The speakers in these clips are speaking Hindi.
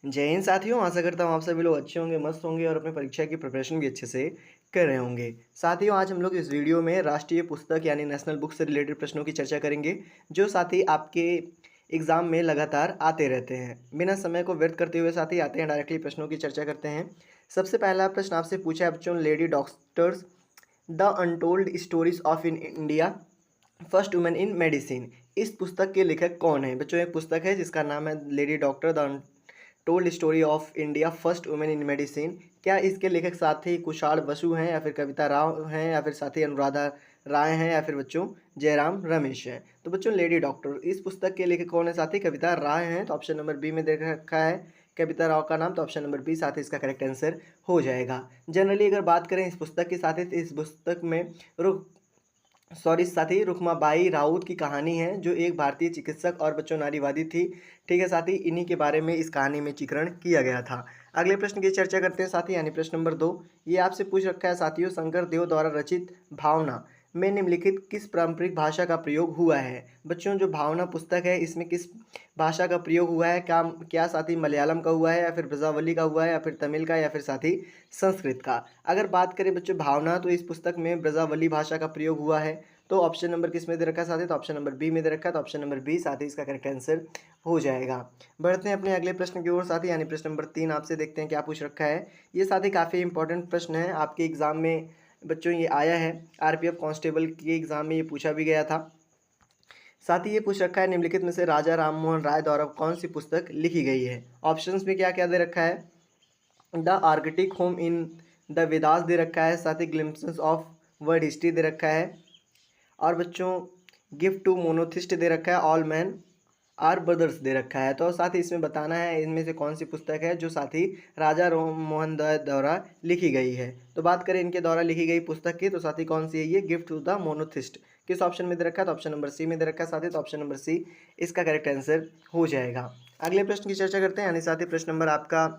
जय हिंद साथियों, आशा करता हूँ आप सभी लोग अच्छे होंगे, मस्त होंगे और अपनी परीक्षा की प्रिपरेशन भी अच्छे से कर रहे होंगे। साथियों, आज हम लोग इस वीडियो में राष्ट्रीय पुस्तक यानी नेशनल बुक से रिलेटेड प्रश्नों की चर्चा करेंगे, जो साथी आपके एग्ज़ाम में लगातार आते रहते हैं। बिना समय को व्यर्थ करते हुए साथी आते हैं डायरेक्टली प्रश्नों की चर्चा करते हैं। सबसे पहला प्रश्न आपसे पूछा है बच्चों, lady doctors the untold stories of in India first women in medicine. इस पुस्तक के लेखक कौन है बच्चों? एक पुस्तक है जिसका नाम है lady doctor the told story of India first women in medicine. क्या इसके लेखक साथी कुशाल बसु हैं, या फिर कविता राव हैं, या फिर साथी अनुराधा राय हैं, या फिर बच्चों जयराम रमेश हैं? तो बच्चों लेडी डॉक्टर इस पुस्तक के लेखक कौन है साथी? कविता राय हैं। तो ऑप्शन नंबर बी में देख रखा है कविता राव का नाम, तो ऑप्शन नंबर बी साथी इसका करेक्ट आंसर हो जाएगा। जनरली अगर बात करें इस पुस्तक के साथी, तो इस पुस्तक में साथी रुक्माबाई राउत की कहानी है, जो एक भारतीय चिकित्सक और बच्चों नारीवादी थी। ठीक है साथी, इन्हीं के बारे में इस कहानी में चित्रण किया गया था। अगले प्रश्न की चर्चा करते हैं साथी, यानी प्रश्न नंबर 2। ये आपसे पूछ रखा है साथियों, शंकर देव द्वारा रचित भावना में निम्नलिखित किस पारंपरिक भाषा का प्रयोग हुआ है? बच्चों जो भावना पुस्तक है, इसमें किस भाषा का प्रयोग हुआ है? क्या क्या साथी मलयालम का हुआ है, या फिर ब्रजावली का हुआ है, या फिर तमिल का, या फिर साथी संस्कृत का? अगर बात करें बच्चों भावना, तो इस पुस्तक में ब्रजावली भाषा का प्रयोग हुआ है। तो ऑप्शन नंबर किस में दे रखा है साथी? तो ऑप्शन नंबर बी में दे रखा है, तो ऑप्शन नंबर बी साथी इसका करेक्ट आंसर हो जाएगा। बढ़ते हैं अपने अगले प्रश्न की ओर साथी, यानी प्रश्न नंबर 3 आपसे देखते हैं क्या पूछ रखा है। ये साथी काफ़ी इंपॉर्टेंट प्रश्न है, आपके एग्जाम में बच्चों ये आया है, आरपीएफ कांस्टेबल के एग्जाम में ये पूछा भी गया था। साथ ही ये पूछ रखा है, निम्नलिखित में से राजा राम मोहन राय द्वारा कौन सी पुस्तक लिखी गई है? ऑप्शंस में क्या क्या दे रखा है? The Arctic home in the Vedas दे रखा है, साथ ही ग्लिम्पसेस ऑफ वर्ल्ड हिस्ट्री दे रखा है, और बच्चों गिफ्ट टू मोनोथिस्ट दे रखा है, ऑल मैन आर ब्रदर्स दे रखा है। तो साथ ही इसमें बताना है इनमें से कौन सी पुस्तक है जो साथ ही राजा राम मोहन राय द्वारा लिखी गई है। तो बात करें इनके द्वारा लिखी गई पुस्तक की, तो साथ ही कौन सी है ये? Gift to the monotheist. किस ऑप्शन में दे रखा है? तो ऑप्शन नंबर सी में दे रखा है साथ ही, तो ऑप्शन नंबर सी इसका करेक्ट आंसर हो जाएगा। अगले प्रश्न की चर्चा करते हैं, यानी साथ ही प्रश्न नंबर आपका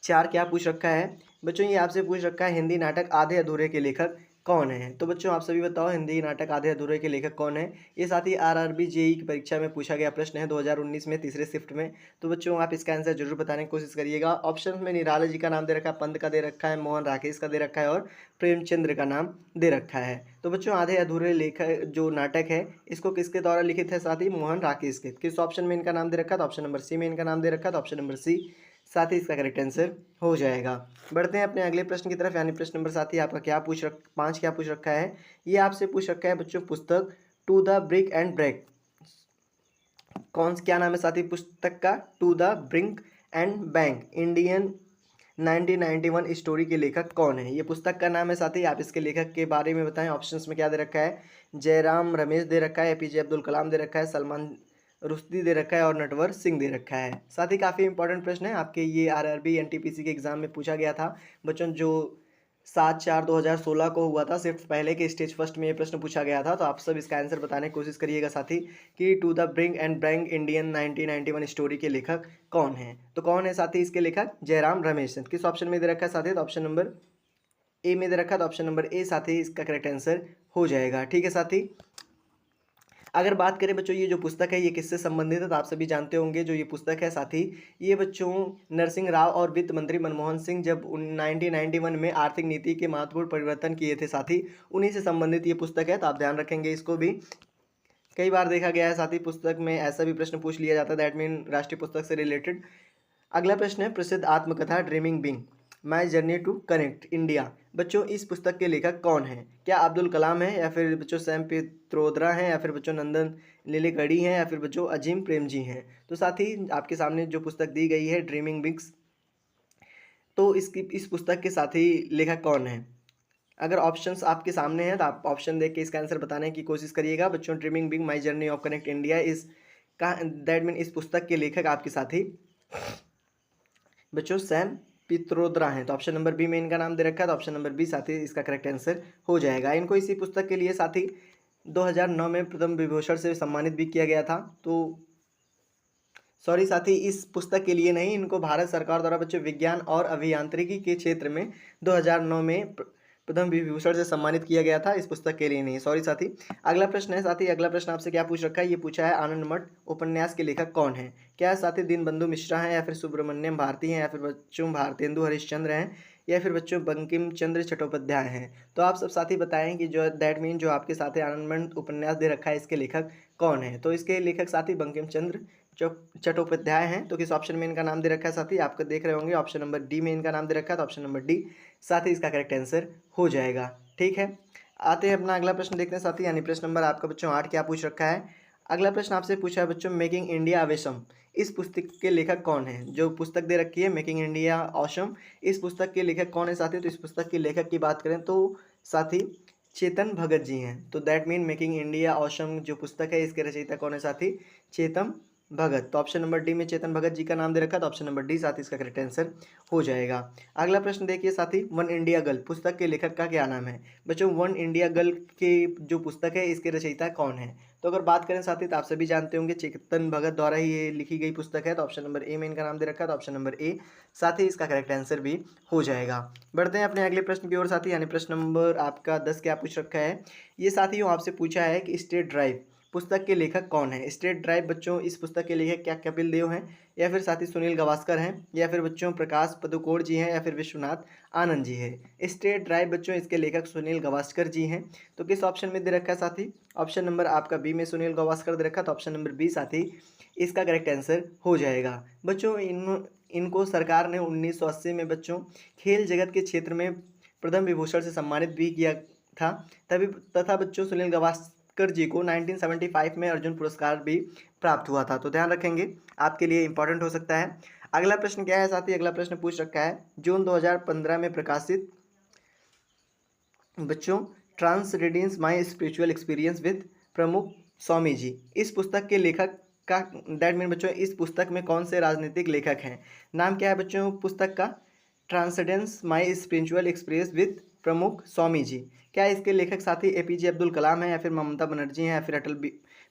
4 क्या पूछ रखा है बच्चों? ये आपसे पूछ रखा है, हिंदी नाटक आधे अधूरे के लेखक कौन है? तो बच्चों आप सभी बताओ, हिंदी नाटक आधे अधूरे के लेखक कौन है? ये साथ ही आरआरबी जेई की परीक्षा में पूछा गया प्रश्न है 2019 में, तीसरे शिफ्ट में। तो बच्चों आप इसका आंसर जरूर बताने की कोशिश करिएगा। ऑप्शन में निराला जी का नाम दे रखा है, पंत का दे रखा है, मोहन राकेश का दे रखा है, और प्रेमचंद्र का नाम दे रखा है। तो बच्चों आधे अधूरे लेखक जो नाटक है, इसको किसके द्वारा लिखित है साथ ही? मोहन राकेश के। किस ऑप्शन में इनका नाम दे रखा है? तो ऑप्शन नंबर सी में इनका नाम दे रखा है, तो ऑप्शन नंबर सी साथ ही इसका करेक्ट आंसर हो जाएगा। बढ़ते हैं अपने अगले प्रश्न की तरफ, यानी प्रश्न नंबर साथ ही आपका क्या पूछ 5 क्या पूछ रखा है? ये आपसे पूछ रखा है बच्चों, पुस्तक to the brick and break क्या नाम है साथी पुस्तक का? To the brink and bank Indian 1991 story के लेखक कौन है? ये पुस्तक का नाम है साथी, आप इसके लेखक के बारे में बताएं। ऑप्शंस में क्या दे रखा है? जयराम रमेश दे रखा है, एपीजे अब्दुल कलाम दे रखा है, सलमान रुश्दी दे रखा है, और नटवर सिंह दे रखा है। साथ ही काफ़ी इंपॉर्टेंट प्रश्न है आपके, ये आरआरबी एनटीपीसी के एग्जाम में पूछा गया था बच्चों, जो 7/4/2016 को हुआ था, सिर्फ पहले के स्टेज फर्स्ट में ये प्रश्न पूछा गया था। तो आप सब इसका आंसर बताने की कोशिश करिएगा साथी, कि to the brink and back Indian 1991 story के लेखक कौन है? तो कौन है साथी इसके लेखक? जयराम रमेश। किस ऑप्शन में दे रखा है साथी? तो ऑप्शन नंबर ए में दे रखा है, तो ऑप्शन नंबर ए साथी इसका करेक्ट आंसर हो जाएगा। ठीक है साथी, अगर बात करें बच्चों ये जो पुस्तक है ये किससे संबंधित है, तो आप सभी जानते होंगे जो ये पुस्तक है साथी, ये बच्चों नरसिंह राव और वित्त मंत्री मनमोहन सिंह जब 1991 में आर्थिक नीति के महत्वपूर्ण परिवर्तन किए थे साथी, उन्हीं से संबंधित ये पुस्तक है। तो आप ध्यान रखेंगे इसको भी। कई बार देखा गया है साथी पुस्तक में ऐसा भी प्रश्न पूछ लिया जाता है, दैट मीन राष्ट्रीय पुस्तक से रिलेटेड। अगला प्रश्न है, प्रसिद्ध आत्मकथा dreaming big my journey to connect India. बच्चों इस पुस्तक के लेखक कौन है? क्या अब्दुल कलाम है, या फिर बच्चों सैम पित्रोदा हैं, या फिर बच्चों नंदन नीलेकणी हैं, या फिर बच्चों अजीम प्रेमजी हैं? तो साथ ही आपके सामने जो पुस्तक दी गई है ड्रीमिंग बिग्स, तो इस पुस्तक के साथ ही लेखक कौन है? अगर ऑप्शंस आपके सामने हैं तो आप ऑप्शन देख के इसका आंसर बताने की कोशिश करिएगा बच्चों। Dreaming big my journey of connect India इस का दैट मीन इस पुस्तक के लेखक आपके साथी बच्चों सैम पित्रोदा हैं। तो ऑप्शन नंबर बी में इनका नाम दे रखा है, तो ऑप्शन नंबर बी साथी इसका करेक्ट आंसर हो जाएगा। इनको इसी पुस्तक के लिए साथी 2009 में पद्म विभूषण से सम्मानित भी किया गया था। तो सॉरी साथी, इस पुस्तक के लिए नहीं, इनको भारत सरकार द्वारा बच्चों विज्ञान और अभियांत्रिकी के क्षेत्र में 2009 में प्रथम विभूषण से सम्मानित किया गया था, इस पुस्तक के लिए नहीं। सॉरी साथी। अगला प्रश्न है साथी, अगला प्रश्न आपसे क्या पूछ रखा है, ये पूछा है आनंद मठ उपन्यास के लेखक कौन है। क्या साथी दीनबंधु मिश्रा हैं, या फिर सुब्रमण्यम भारती हैं, या फिर बच्चों भारतेंदु हरिश्चंद्र हैं, या फिर बच्चों बंकिम चंद्र चट्टोपाध्याय हैं। तो आप सब साथी बताएं कि जो दैट मीन जो आपके साथ आनंद मठ उपन्यास दे रखा है इसके लेखक कौन है। तो इसके लेखक साथी बंकिम चंद्र चट्टोपाध्याय हैं। तो किस ऑप्शन में इनका नाम दे रखा है साथी, आपको देख रहे होंगे ऑप्शन नंबर डी में इनका नाम दे रखा है, तो ऑप्शन नंबर डी साथ ही इसका करेक्ट आंसर हो जाएगा। ठीक है, आते हैं अपना अगला प्रश्न देखते हैं साथी, यानी प्रश्न नंबर आपका बच्चों 8 क्या पूछ रखा है। अगला प्रश्न आपसे पूछा है बच्चों मेकिंग इंडिया अवेसम, इस पुस्तक के लेखक कौन है। जो पुस्तक दे रखी है मेकिंग इंडिया ऑसम, इस पुस्तक के लेखक कौन है साथी। तो इस पुस्तक के लेखक की बात करें तो साथी चेतन भगत जी हैं। तो that mean making India awesome जो पुस्तक है इसके रचयिता कौन है साथी, चेतन भगत। तो ऑप्शन नंबर डी में चेतन भगत जी का नाम दे रखा, तो ऑप्शन नंबर डी साथी इसका करेक्ट आंसर हो जाएगा। अगला प्रश्न देखिए साथी, वन इंडिया गर्ल पुस्तक के लेखक का क्या नाम है। बच्चों वन इंडिया गर्ल के जो पुस्तक है इसके रचयिता कौन है। तो अगर बात करें साथी तो आप सभी जानते होंगे चेतन भगत द्वारा ही ये लिखी गई पुस्तक है। तो ऑप्शन नंबर ए में इनका नाम दे रखा है, तो ऑप्शन नंबर ए साथ ही इसका करेक्ट आंसर भी हो जाएगा। बढ़ते हैं अपने अगले प्रश्न की ओर साथी, यानी प्रश्न नंबर आपका 10 क्या पूछ रखा है। ये साथियों आपसे पूछा है कि स्टेट ड्राइव पुस्तक के लेखक कौन है। स्टेट ड्राइव बच्चों इस पुस्तक के लेखक क्या कपिल देव हैं, या फिर साथी सुनील गावस्कर हैं, या फिर बच्चों प्रकाश पदुकोण जी हैं, या फिर विश्वनाथ आनंद जी है। स्टेट ड्राइव बच्चों इसके लेखक सुनील गावस्कर जी हैं। तो किस ऑप्शन में दे रखा है साथी, ऑप्शन नंबर आपका बी में सुनील गावस्कर दे रखा, तो ऑप्शन नंबर बी साथी इसका करेक्ट आंसर हो जाएगा। बच्चों इनको सरकार ने 1980 में बच्चों खेल जगत के क्षेत्र में प्रथम विभूषण से सम्मानित भी किया था। तभी तथा बच्चों सुनील गावस्कर जी को 1975 में अर्जुन पुरस्कार भी प्राप्त हुआ था। तो ध्यान रखेंगे, आपके लिए इंपॉर्टेंट हो सकता है। अगला प्रश्न क्या है साथी, अगला प्रश्न पूछ रखा है जून 2015 में प्रकाशित बच्चों ट्रांसरेडियंस माई स्पिरिचुअल एक्सपीरियंस विद प्रमुख स्वामी जी, इस पुस्तक के लेखक का दैट मीन बच्चों इस पुस्तक में कौन से राजनीतिक लेखक हैं। नाम क्या है बच्चों पुस्तक का, ट्रांसडेंस माई स्पिरिचुअल एक्सपीरियंस विद प्रमुख स्वामी जी। क्या इसके लेखक साथी एपीजे अब्दुल कलाम है, या फिर ममता बनर्जी हैं, या फिर अटल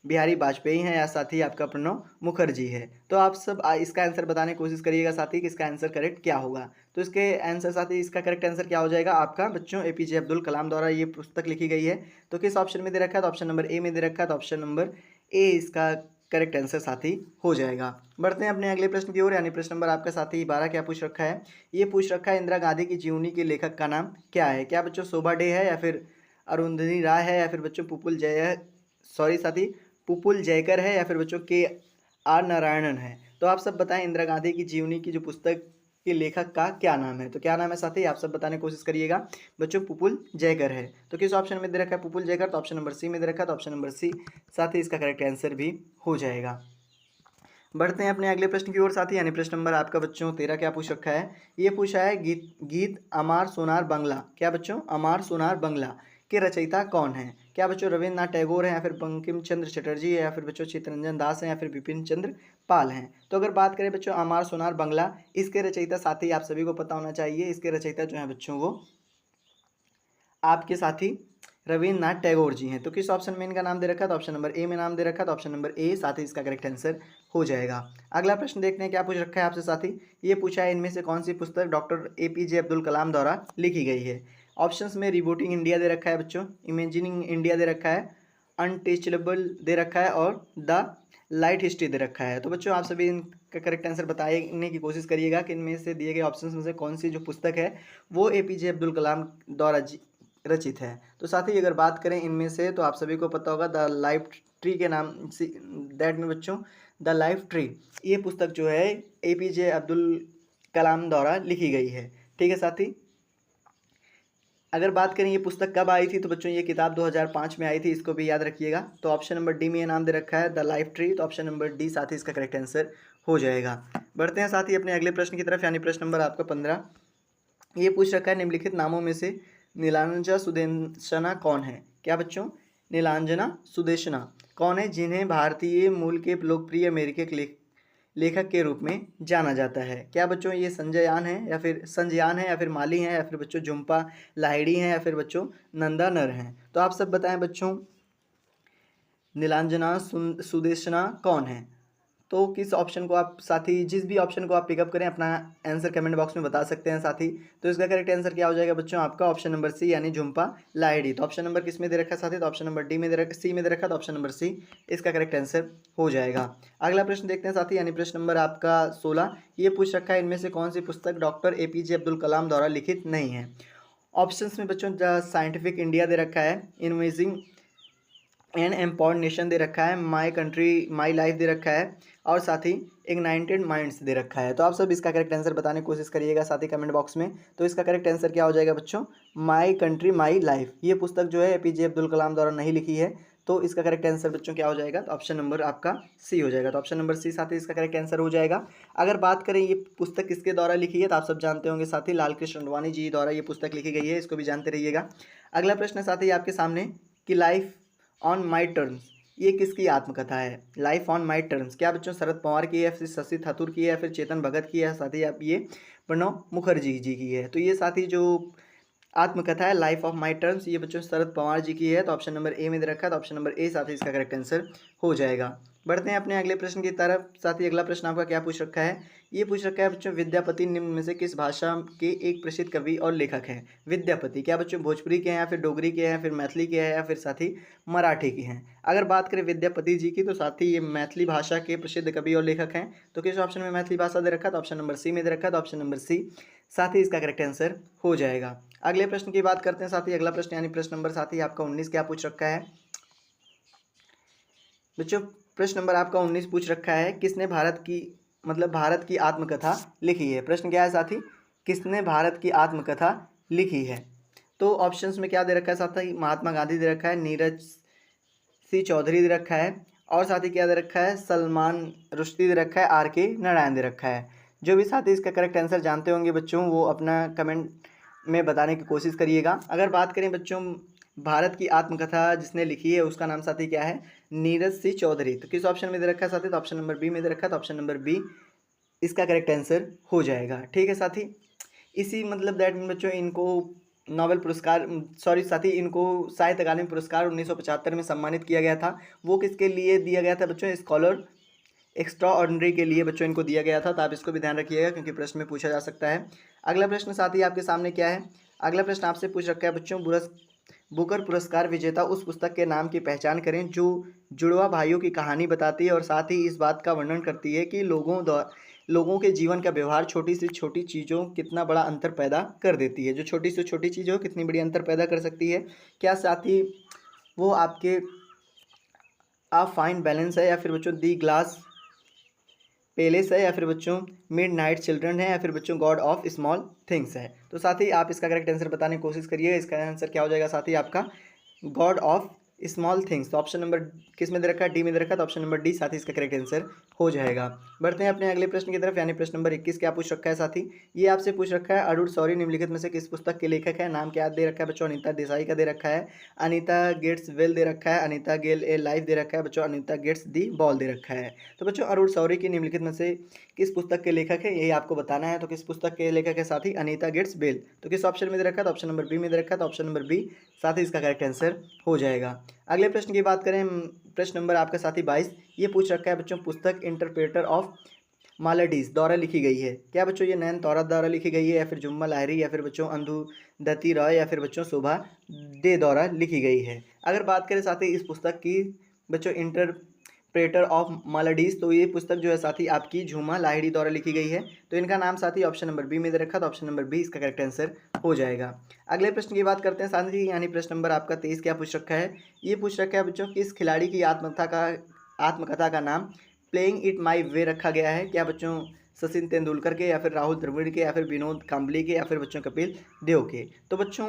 बिहारी वाजपेयी हैं, या साथी आपका प्रणब मुखर्जी है। तो आप सब इसका आंसर बताने की कोशिश करिएगा साथी कि इसका आंसर करेक्ट क्या होगा। तो इसके आंसर साथी इसका करेक्ट आंसर क्या हो जाएगा आपका बच्चों एपीजे अब्दुल कलाम द्वारा ये पुस्तक लिखी गई है। तो किस ऑप्शन में दे रखा है, तो ऑप्शन नंबर ए में दे रखा है, तो ऑप्शन नंबर ए इसका करेक्ट आंसर साथी हो जाएगा। बढ़ते हैं अपने अगले प्रश्न की ओर, यानी प्रश्न नंबर आपका साथी 12 क्या पूछ रखा है। ये पूछ रखा है इंदिरा गांधी की जीवनी के लेखक का नाम क्या है। क्या बच्चों शोभा डे है, या फिर अरुंधति राय है, या फिर बच्चों पुपुल जयकर है, या फिर बच्चों के आर नारायणन है। तो आप सब बताएं इंदिरा गांधी की जीवनी की जो पुस्तक के लेखक का क्या नाम है। तो क्या नाम है साथी, आप सब बताने की कोशिश करिएगा। बच्चों पुपुल जयकर है। तो किस ऑप्शन में दे रखा है पुपुल जयकर, तो ऑप्शन नंबर सी में दे रखा है, तो ऑप्शन नंबर सी साथ ही इसका करेक्ट आंसर भी हो जाएगा। बढ़ते हैं अपने अगले प्रश्न की ओर साथी, यानी प्रश्न नंबर आपका बच्चों 13 क्या पूछ रखा है। ये पूछा है गीत अमार सोनार बंगला, क्या बच्चों अमार सोनार बंगला के रचयिता कौन है। क्या बच्चों रविन्द्रनाथ टैगोर हैं, या फिर बंकिम चंद्र चटर्जी है, या फिर बच्चों चित्तरंजन दास हैं, या फिर बिपिन चंद्र पाल हैं। तो अगर बात करें बच्चों अमार सोनार बंगला, इसके रचयिता साथी आप सभी को पता होना चाहिए, इसके रचयिता जो है बच्चों वो आपके साथी रविन्द्रनाथ टैगोर जी हैं। तो किस ऑप्शन में इनका नाम दे रखा है, तो ऑप्शन नंबर ए में नाम दे रखा है, तो ऑप्शन नंबर ए साथ ही इसका करेक्ट आंसर हो जाएगा। अगला प्रश्न देखते हैं क्या पूछ रखा है आपसे साथी। ये पूछा है इनमें से कौन सी पुस्तक डॉक्टर एपीजे अब्दुल कलाम द्वारा लिखी गई है। ऑप्शंस में रिबूटिंग इंडिया दे रखा है बच्चों, इमेजिनिंग इंडिया दे रखा है, अनटचेबल दे रखा है, और द लाइट हिस्ट्री दे रखा है। तो बच्चों आप सभी इनका करेक्ट आंसर बताने की कोशिश करिएगा कि इनमें से दिए गए ऑप्शंस में से कौन सी जो पुस्तक है वो एपीजे अब्दुल कलाम द्वारा रचित है। तो साथ ही अगर बात करें इनमें से, तो आप सभी को पता होगा द लाइफ ट्री के नाम से, दैट में बच्चों द लाइफ ट्री ये पुस्तक जो है एपीजे अब्दुल कलाम द्वारा लिखी गई है। ठीक है साथी, अगर बात करें ये पुस्तक कब आई थी, तो बच्चों ये किताब 2005 में आई थी, इसको भी याद रखिएगा। तो ऑप्शन नंबर डी में ये नाम दे रखा है द लाइफ ट्री, तो ऑप्शन नंबर डी साथ ही इसका करेक्ट आंसर हो जाएगा। बढ़ते हैं साथ ही अपने अगले प्रश्न की तरफ, यानी प्रश्न नंबर आपका 15। ये पूछ रखा है निम्नलिखित नामों में से नीलांजना सुदेशना कौन है। क्या बच्चों नीलांजना सुदेशना कौन है जिन्हें भारतीय मूल के लोकप्रिय अमेरिकी लेखक के रूप में जाना जाता है। क्या बच्चों ये संजयान है, या फिर माली हैं, या फिर बच्चों झुम्पा लाहिड़ी हैं, या फिर बच्चों नंदा नर हैं। तो आप सब बताएं बच्चों नीलांजना सुदेशना कौन है। तो किस ऑप्शन को आप साथी, जिस भी ऑप्शन को आप पिकअप करें अपना आंसर कमेंट बॉक्स में बता सकते हैं साथी। तो इसका करेक्ट आंसर क्या हो जाएगा बच्चों, आपका ऑप्शन नंबर सी यानी झुम्पा लाहिड़ी। तो ऑप्शन नंबर किस में दे रखा है साथी, तो ऑप्शन नंबर डी में दे रखा, सी में दे रखा, तो ऑप्शन नंबर सी इसका करेक्ट आंसर हो जाएगा। अगला प्रश्न देखते हैं साथी, यानी प्रश्न नंबर आपका 16। ये पूछ रखा है, इनमें से कौन सी पुस्तक डॉक्टर APJ अब्दुल कलाम द्वारा लिखित नहीं है। ऑप्शंस में बच्चों द साइंटिफिक इंडिया दे रखा है, इनवेजिंग एन एम्पावर्ड नेशन दे रखा है, माई कंट्री माई लाइफ दे रखा है, और साथ ही इग्नाइटेड माइंड्स दे रखा है। तो आप सब इसका करेक्ट आंसर बताने की कोशिश करिएगा साथी कमेंट बॉक्स में। तो इसका करेक्ट आंसर क्या हो जाएगा बच्चों, माई कंट्री माई लाइफ। ये पुस्तक जो है APJ अब्दुल कलाम द्वारा नहीं लिखी है। तो इसका करेक्ट आंसर बच्चों क्या हो जाएगा, तो ऑप्शन नंबर आपका सी हो जाएगा। तो ऑप्शन नंबर सी साथी इसका करेक्ट आंसर हो जाएगा। अगर बात करें ये पुस्तक किसके द्वारा लिखी है, तो आप सब जानते होंगे साथी लाल कृष्ण अडवाणी जी द्वारा ये पुस्तक लिखी गई है, इसको भी जानते रहिएगा। अगला प्रश्न साथी आपके सामने कि लाइफ ऑन माई टर्म्स ये किसकी आत्मकथा है। लाइफ ऑन माई टर्म्स क्या बच्चों शरद पवार की है, या फिर शशि थरूर की है, या फिर चेतन भगत की है, साथ ही आप ये प्रणब मुखर्जी जी की है। तो ये साथी जो आत्मकथा है लाइफ ऑफ माई टर्म्स, ये बच्चों शरद पवार जी की है। तो ऑप्शन नंबर ए में दे रखा है, तो ऑप्शन नंबर ए साथी इसका करेक्ट आंसर हो जाएगा। बढ़ते हैं अपने अगले प्रश्न की तरफ साथी। अगला प्रश्न आपका क्या पूछ रखा है, ये पूछ रखा है बच्चों विद्यापति निम्न में से किस भाषा के एक प्रसिद्ध कवि और लेखक हैं। विद्यापति क्या बच्चों भोजपुरी के हैं, या फिर डोगरी के हैं, या फिर मैथिली के हैं, या फिर साथी मराठी के हैं। अगर बात करें विद्यापति जी की, तो साथी ये मैथिली भाषा के प्रसिद्ध कवि और लेखक हैं। तो किस ऑप्शन में मैथिली भाषा दे रखा है, तो ऑप्शन नंबर सी में दे रखा है, तो ऑप्शन नंबर सी साथ ही इसका करेक्ट आंसर हो जाएगा। अगले प्रश्न की बात करते हैं साथी। अगला प्रश्न यानी प्रश्न नंबर साथी आपका 19 क्या पूछ रखा है बच्चों। प्रश्न नंबर आपका 19 पूछ रखा है, किसने भारत की भारत की आत्मकथा लिखी है। प्रश्न क्या है साथी, किसने भारत की आत्मकथा लिखी है। तो ऑप्शंस में क्या दे रखा है साथी, महात्मा गांधी दे रखा है, नीरज सी चौधरी दे रखा है, और साथ ही क्या दे रखा है सलमान रुश्दी दे रखा है, RK नारायण दे रखा है। जो भी साथी इसका करेक्ट आंसर जानते होंगे बच्चों वो अपना कमेंट में बताने की कोशिश करिएगा। अगर बात करें बच्चों भारत की आत्मकथा जिसने लिखी है उसका नाम साथी क्या है, नीरज सी चौधरी। तो किस ऑप्शन में दे रखा है साथी, तो ऑप्शन नंबर बी में दे रखा है, तो ऑप्शन नंबर बी इसका करेक्ट आंसर हो जाएगा। ठीक है साथी, इसी दैट मीन बच्चों इनको नोबेल पुरस्कार साथी इनको साहित्य अकादमी पुरस्कार 1975 में सम्मानित किया गया था। वो किसके लिए दिया गया था बच्चों, स्कॉलर एक्स्ट्रा ऑर्डिनरी के लिए बच्चों इनको दिया गया था। तो आप इसको भी ध्यान रखिएगा क्योंकि प्रश्न में पूछा जा सकता है। अगला प्रश्न साथी आपके सामने क्या है, अगला प्रश्न आपसे पूछ रखा है बच्चों बुकर पुरस्कार विजेता उस पुस्तक के नाम की पहचान करें जो जुड़वा भाइयों की कहानी बताती है और साथ ही इस बात का वर्णन करती है कि लोगों के जीवन का व्यवहार छोटी से छोटी चीज़ों कितना बड़ा अंतर पैदा कर देती है। जो छोटी से छोटी चीज़ हो कितनी बड़ी अंतर पैदा कर सकती है। क्या साथी वो आपके आ फाइन बैलेंस है, या फिर बच्चों दी ग्लास पेलेस है, या फिर बच्चों मिड नाइट चिल्ड्रन है, या फिर बच्चों गॉड ऑफ स्मॉल थिंग्स है। तो साथ ही आप इसका करेक्ट आंसर बताने की कोशिश करिए। इसका आंसर क्या हो जाएगा साथ ही आपका गॉड ऑफ स्मॉल थिंग्स। तो ऑप्शन नंबर किस में दे रखा है, डी में दे रखा है, तो ऑप्शन नंबर डी साथ ही इसका करेक्ट आंसर हो जाएगा। बढ़ते हैं अपने अगले प्रश्न की तरफ, यानी प्रश्न नंबर 21 क्या पूछ रखा है साथी। ये आपसे पूछ रखा है अरुण शौरी निम्नलिखित में से किस पुस्तक के लेखक है। नाम क्या दे रखा है बच्चों, अनीता देसाई का दे रखा है, अनीता गेट्स वेल दे रखा है, अनीता गेल ए लाइफ दे रखा है बच्चों, अनीता गेट्स दी बॉल दे रखा है। तो बच्चों अरुण शौरी की निम्नलिखित में से किस पुस्तक के लेखक है यही आपको बताना है। तो किस पुस्तक के लेखक है साथी, अनीता गेट्स बेल। तो किस ऑप्शन में दे रखा है, तो ऑप्शन नंबर बी में दे रखा है, तो ऑप्शन नंबर बी साथ ही इसका करेक्ट आंसर हो जाएगा। अगले प्रश्न की बात करें, प्रश्न नंबर आपका साथी 22 ये पूछ रखा है बच्चों पुस्तक इंटरप्रेटर ऑफ मालडीज द्वारा लिखी गई है। क्या बच्चों ये नैन तौरा द्वारा लिखी गई है, या फिर जुम्मा लाहिरी, या फिर बच्चों अंधुदत्ती रॉय, या फिर बच्चों शोभा डे द्वारा लिखी गई है। अगर बात करें साथी इस पुस्तक की बच्चों इंटरप्रेटर ऑफ मालडीज, तो ये पुस्तक जो है साथी आपकी झूमा लाहिड़ी द्वारा लिखी गई है। तो इनका नाम साथी ऑप्शन नंबर बी में दे रखा, तो ऑप्शन नंबर बी इसका करेक्ट आंसर हो जाएगा। अगले प्रश्न की बात करते हैं साथी, यानी प्रश्न नंबर आपका 23 क्या पूछ रखा है। ये पूछ रखा है बच्चों किस खिलाड़ी की आत्मकथा का नाम प्लेइंग इट माई वे रखा गया है। क्या बच्चों सचिन तेंदुलकर के, या फिर राहुल द्रविड़ के, या फिर विनोद कांबली के, या फिर बच्चों कपिल देव के। तो बच्चों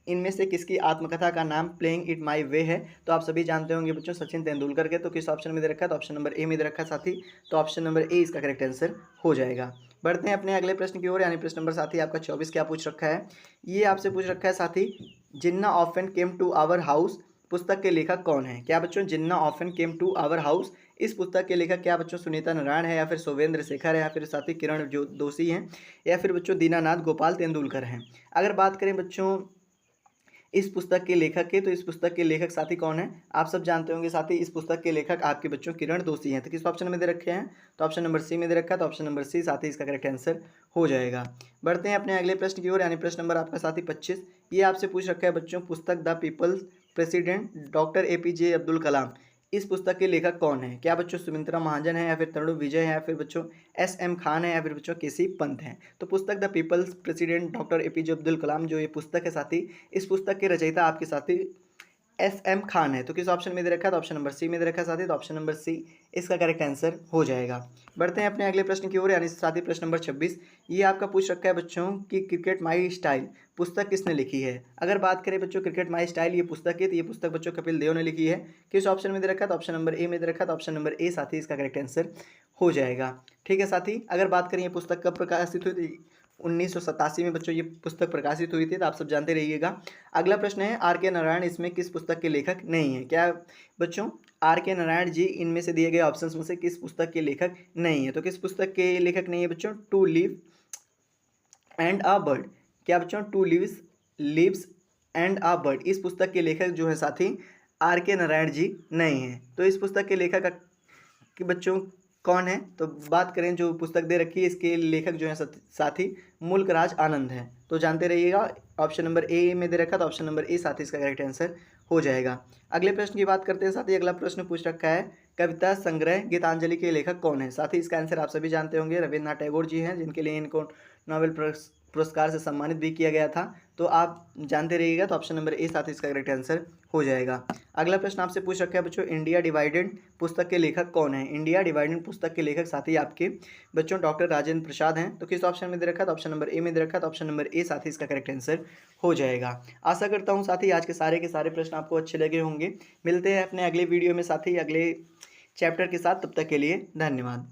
इनमें से किसकी आत्मकथा का नाम प्लेइंग इट माई वे है। तो आप सभी जानते होंगे बच्चों सचिन तेंदुलकर के। तो किस ऑप्शन में दे रखा है, तो ऑप्शन नंबर ए में दे रखा है साथी, तो ऑप्शन नंबर ए इसका करेक्ट आंसर हो जाएगा। बढ़ते हैं अपने अगले प्रश्न की ओर, यानी प्रश्न नंबर साथी आपका 24 क्या पूछ रखा है। ये आपसे पूछ रखा है साथी Jinnah often came to our house पुस्तक के लेखक कौन है। क्या बच्चों Jinnah often came to our house इस पुस्तक के लेखक क्या बच्चों सुनीता नारायण है, या फिर शोभेंद्र शेखर है, या फिर साथी किरण दोषी हैं, या फिर बच्चों दीनानाथ गोपाल तेंदुलकर हैं। अगर बात करें बच्चों इस पुस्तक के लेखक के, तो इस पुस्तक के लेखक साथी कौन है, आप सब जानते होंगे साथी। इस पुस्तक के लेखक आपके बच्चों किरण दोषी हैं। तो किस ऑप्शन में दे रखे हैं, तो ऑप्शन नंबर सी में दे रखा है, तो ऑप्शन नंबर सी साथी इसका करेक्ट आंसर हो जाएगा। बढ़ते हैं अपने अगले प्रश्न की ओर, यानी प्रश्न नंबर आपका साथी 25। ये आपसे पूछ रखा है बच्चों, पुस्तक the people's president doctor APJ Abdul Kalam, इस पुस्तक के लेखक कौन है। क्या बच्चों सुमित्रा महाजन है, या फिर तरुण विजय है, या फिर बच्चों SM खान है, या फिर बच्चों केसी पंत हैं। तो पुस्तक the people's president doctor APJ Abdul Kalam जो ये पुस्तक है साथी, इस पुस्तक के रचयिता आपके साथी SM खान है। तो किस ऑप्शन में दे रखा है, तो ऑप्शन नंबर सी में दे रखा है साथी, तो ऑप्शन नंबर सी इसका करेक्ट आंसर हो जाएगा। बढ़ते हैं अपने अगले प्रश्न की ओर, यानी साथी प्रश्न नंबर 26। ये आपका पूछ रखा है बच्चों कि क्रिकेट माई स्टाइल पुस्तक किसने लिखी है। अगर बात करें बच्चों क्रिकेट माई स्टाइल ये पुस्तक है, तो ये पुस्तक बच्चों कपिल देव ने लिखी है। किस ऑप्शन में दे रखा है, तो ऑप्शन नंबर ए में दे रखा है, तो ऑप्शन नंबर ए साथी इसका करेक्ट आंसर हो जाएगा। ठीक है साथी, अगर बात करें ये पुस्तक कब प्रकाशित हुई थी, 1987 में बच्चों ये पुस्तक प्रकाशित हुई थी, तो आप सब जानते रहिएगा। अगला प्रश्न है RK नारायण इसमें किस पुस्तक के लेखक नहीं है। क्या बच्चों RK नारायण जी इनमें से दिए गए ऑप्शंस में से किस पुस्तक के लेखक नहीं है। तो किस पुस्तक के लेखक नहीं है बच्चों, to live and a bird. क्या बच्चों, to lives and a bird, इस पुस्तक के लेखक जो है साथी RK नारायण जी नहीं है। तो इस पुस्तक के लेखक कि बच्चों कौन है, तो बात करें जो पुस्तक दे रखी है इसके लेखक जो है साथी मुल्क राज आनंद हैं। तो जानते रहिएगा, ऑप्शन नंबर ए में दे रखा, तो ऑप्शन नंबर ए साथी इसका करेक्ट आंसर हो जाएगा। अगले प्रश्न की बात करते हैं साथी, अगला प्रश्न पूछ रखा है कविता संग्रह गीतांजलि के लेखक कौन है। साथी इसका आंसर आप सभी जानते होंगे, रविन्द्रनाथ टैगोर जी हैं, जिनके लिए इनको नोबेल पुरस्कार से सम्मानित भी किया गया था। तो आप जानते रहिएगा, तो ऑप्शन नंबर ए साथी इसका करेक्ट आंसर हो जाएगा। अगला प्रश्न आपसे पूछ रखा है बच्चों, इंडिया डिवाइडेड पुस्तक के लेखक कौन है। इंडिया डिवाइडेड पुस्तक के लेखक साथी आपके बच्चों डॉक्टर राजेंद्र प्रसाद हैं। तो किस ऑप्शन में दे रखा है, तो ऑप्शन नंबर ए में दे रखा है, तो ऑप्शन नंबर ए साथी इसका करेक्ट आंसर हो जाएगा। आशा करता हूँ साथी आज के सारे प्रश्न आपको अच्छे लगे होंगे। मिलते हैं अपने अगले वीडियो में साथी अगले चैप्टर के साथ, तब तक के लिए धन्यवाद।